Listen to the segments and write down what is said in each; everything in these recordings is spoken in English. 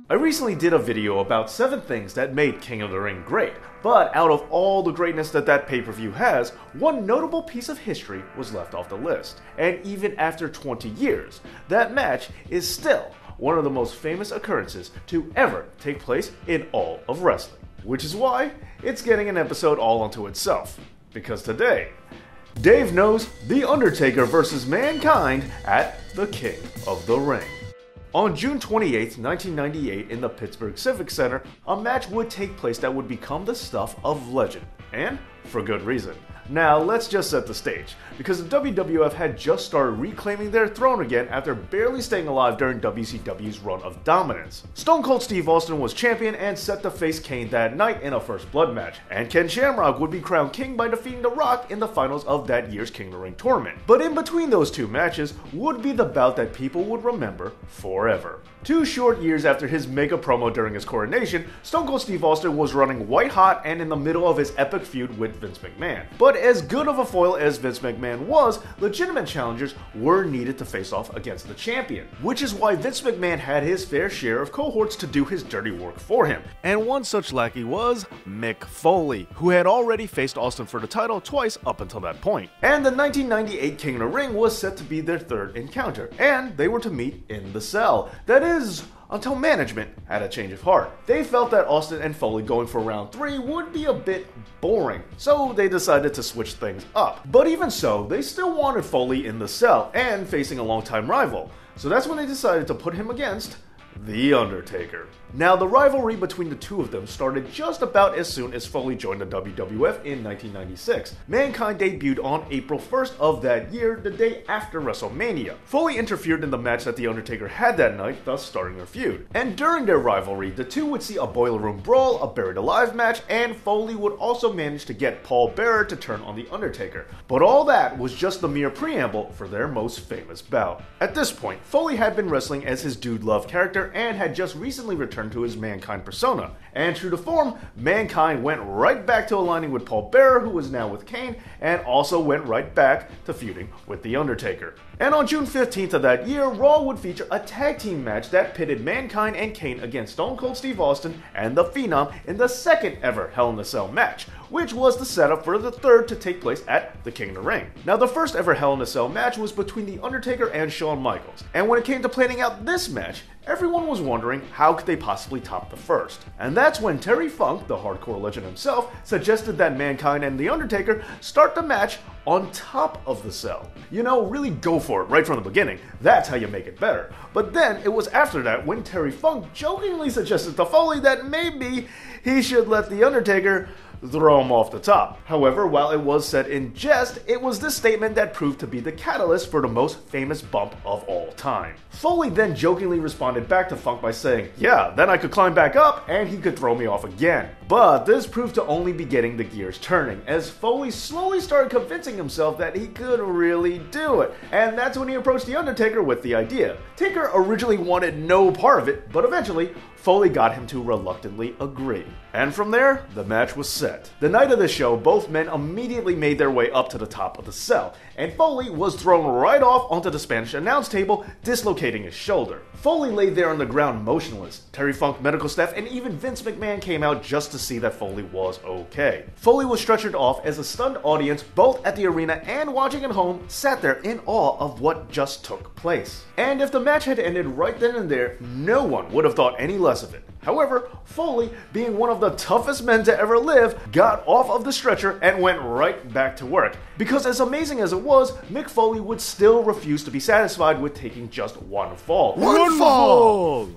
I recently did a video about 7 things that made King of the Ring great, but out of all the greatness that pay-per-view has, one notable piece of history was left off the list. And even after 20 years, that match is still one of the most famous occurrences to ever take place in all of wrestling. Which is why it's getting an episode all unto itself. Because today, Dave knows The Undertaker versus Mankind at the King of the Ring. On June 28, 1998, in the Pittsburgh Civic Center, a match would take place that would become the stuff of legend, and for good reason. Now, let's just set the stage, because the WWF had just started reclaiming their throne again after barely staying alive during WCW's run of dominance. Stone Cold Steve Austin was champion and set to face Kane that night in a First Blood match, and Ken Shamrock would be crowned king by defeating The Rock in the finals of that year's King of the Ring tournament. But in between those two matches would be the bout that people would remember forever. 2 short years after his mega promo during his coronation, Stone Cold Steve Austin was running white hot and in the middle of his epic feud with Vince McMahon. But as good of a foil as Vince McMahon was, legitimate challengers were needed to face off against the champion. Which is why Vince McMahon had his fair share of cohorts to do his dirty work for him. And one such lackey was Mick Foley, who had already faced Austin for the title twice up until that point. And the 1998 King of the Ring was set to be their third encounter, and they were to meet in the cell. That is, until management had a change of heart. They felt that Austin and Foley going for round 3 would be a bit boring, so they decided to switch things up. But even so, they still wanted Foley in the cell and facing a longtime rival, so that's when they decided to put him against The Undertaker. Now, the rivalry between the two of them started just about as soon as Foley joined the WWF in 1996. Mankind debuted on April 1st of that year, the day after WrestleMania. Foley interfered in the match that The Undertaker had that night, thus starting their feud. And during their rivalry, the two would see a boiler room brawl, a buried alive match, and Foley would also manage to get Paul Bearer to turn on The Undertaker. But all that was just the mere preamble for their most famous bout. At this point, Foley had been wrestling as his Dude Love character and had just recently returned to his Mankind persona. And true to form, Mankind went right back to aligning with Paul Bearer, who was now with Kane, and also went right back to feuding with The Undertaker. And on June 15th of that year, Raw would feature a tag team match that pitted Mankind and Kane against Stone Cold Steve Austin and The Phenom in the second ever Hell in a Cell match, which was the setup for the third to take place at the King of the Ring. Now, the first ever Hell in a Cell match was between The Undertaker and Shawn Michaels, and when it came to planning out this match, everyone was wondering how could they possibly top the first. And that's when Terry Funk, the hardcore legend himself, suggested that Mankind and The Undertaker start the match on top of the cell. You know, really go for it right from the beginning. That's how you make it better. But then it was after that when Terry Funk jokingly suggested to Foley that maybe he should let The Undertaker throw him off the top. However, while it was said in jest, it was this statement that proved to be the catalyst for the most famous bump of all time. Foley then jokingly responded back to Funk by saying, "Yeah, then I could climb back up and he could throw me off again." But this proved to only be getting the gears turning, as Foley slowly started convincing himself that he could really do it. And that's when he approached The Undertaker with the idea. Taker originally wanted no part of it, but eventually, Foley got him to reluctantly agree. And from there, the match was set. The night of the show, both men immediately made their way up to the top of the cell, and Foley was thrown right off onto the Spanish announce table, dislocating his shoulder. Foley lay there on the ground motionless. Terry Funk, medical staff, and even Vince McMahon came out just to see that Foley was okay. Foley was stretchered off as a stunned audience, both at the arena and watching at home, sat there in awe of what just took place. And if the match had ended right then and there, no one would have thought any less of it. However, Foley, being one of the toughest men to ever live, got off of the stretcher and went right back to work. Because as amazing as it was, Mick Foley would still refuse to be satisfied with taking just one fall. One fall!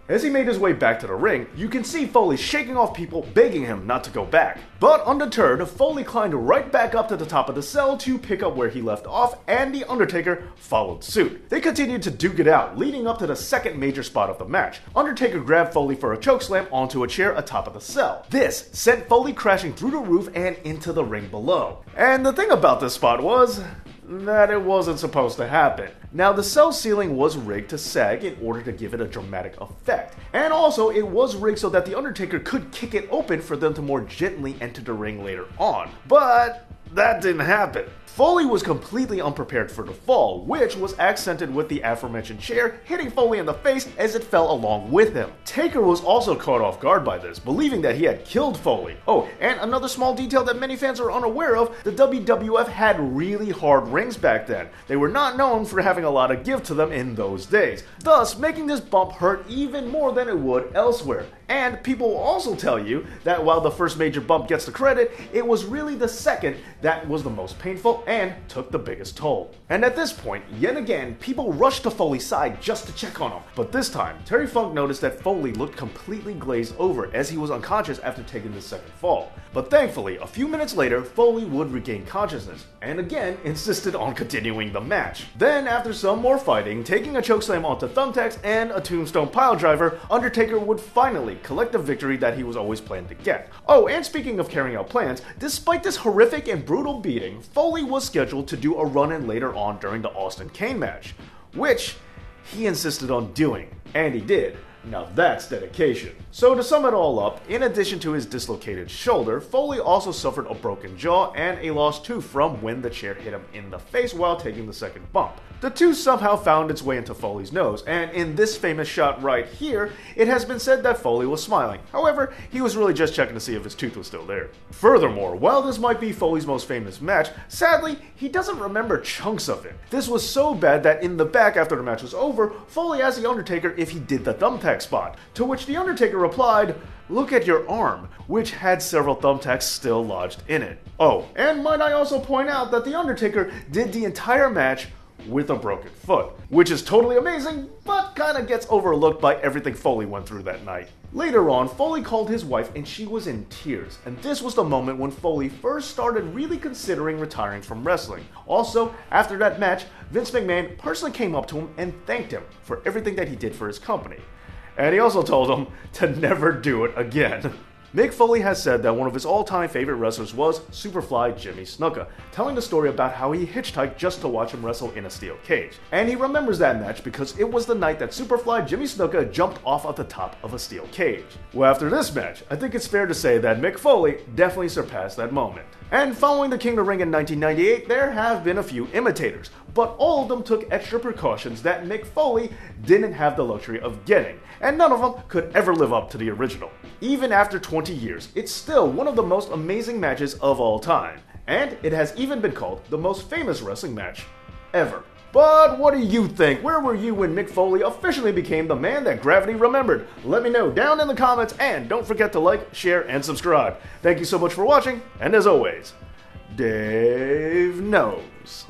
As he made his way back to the ring, you can see Foley shaking off people, begging him not to go back. But undeterred, Foley climbed right back up to the top of the cell to pick up where he left off, and The Undertaker followed suit. They continued to duke it out, leading up to the second major spot of the match. Undertaker grabbed Foley for a chokeslam onto a chair atop of the cell. This sent Foley crashing through the roof and into the ring below. And the thing about this spot was that it wasn't supposed to happen. Now, the cell ceiling was rigged to sag in order to give it a dramatic effect. And also, it was rigged so that The Undertaker could kick it open for them to more gently enter the ring later on. But that didn't happen. Foley was completely unprepared for the fall, which was accented with the aforementioned chair hitting Foley in the face as it fell along with him. Taker was also caught off guard by this, believing that he had killed Foley. Oh, and another small detail that many fans are unaware of, the WWF had really hard rings back then. They were not known for having a lot of give to them in those days, thus making this bump hurt even more than it would elsewhere. And people will also tell you that while the first major bump gets the credit, it was really the second that was the most painful and took the biggest toll. And at this point, yet again, people rushed to Foley's side just to check on him. But this time, Terry Funk noticed that Foley looked completely glazed over as he was unconscious after taking the second fall. But thankfully, a few minutes later, Foley would regain consciousness, and again insisted on continuing the match. Then, after some more fighting, taking a chokeslam onto thumbtacks and a tombstone piledriver, Undertaker would finally collect the victory that he was always planning to get. Oh, and speaking of carrying out plans, despite this horrific and brutal beating, Foley was scheduled to do a run-in later on during the Austin Kane match, which he insisted on doing, and he did. Now that's dedication. So to sum it all up, in addition to his dislocated shoulder, Foley also suffered a broken jaw and a lost tooth from when the chair hit him in the face while taking the second bump. The tooth somehow found its way into Foley's nose, and in this famous shot right here, it has been said that Foley was smiling. However, he was really just checking to see if his tooth was still there. Furthermore, while this might be Foley's most famous match, sadly, he doesn't remember chunks of it. This was so bad that in the back after the match was over, Foley asked The Undertaker if he did the thumbtack spot, to which The Undertaker replied, "Look at your arm," which had several thumbtacks still lodged in it. Oh, and might I also point out that The Undertaker did the entire match with a broken foot, which is totally amazing, but kinda gets overlooked by everything Foley went through that night. Later on, Foley called his wife and she was in tears, and this was the moment when Foley first started really considering retiring from wrestling. Also, after that match, Vince McMahon personally came up to him and thanked him for everything that he did for his company. And he also told him to never do it again. Mick Foley has said that one of his all-time favorite wrestlers was Superfly Jimmy Snuka, telling the story about how he hitchhiked just to watch him wrestle in a steel cage. And he remembers that match because it was the night that Superfly Jimmy Snuka jumped off of the top of a steel cage. Well, after this match, I think it's fair to say that Mick Foley definitely surpassed that moment. And following the King of the Ring in 1998, there have been a few imitators, but all of them took extra precautions that Mick Foley didn't have the luxury of getting, and none of them could ever live up to the original. Even after 20 years, it's still one of the most amazing matches of all time, and it has even been called the most famous wrestling match ever. But what do you think? Where were you when Mick Foley officially became the man that gravity remembered? Let me know down in the comments, and don't forget to like, share, and subscribe. Thank you so much for watching, and as always, Dave knows.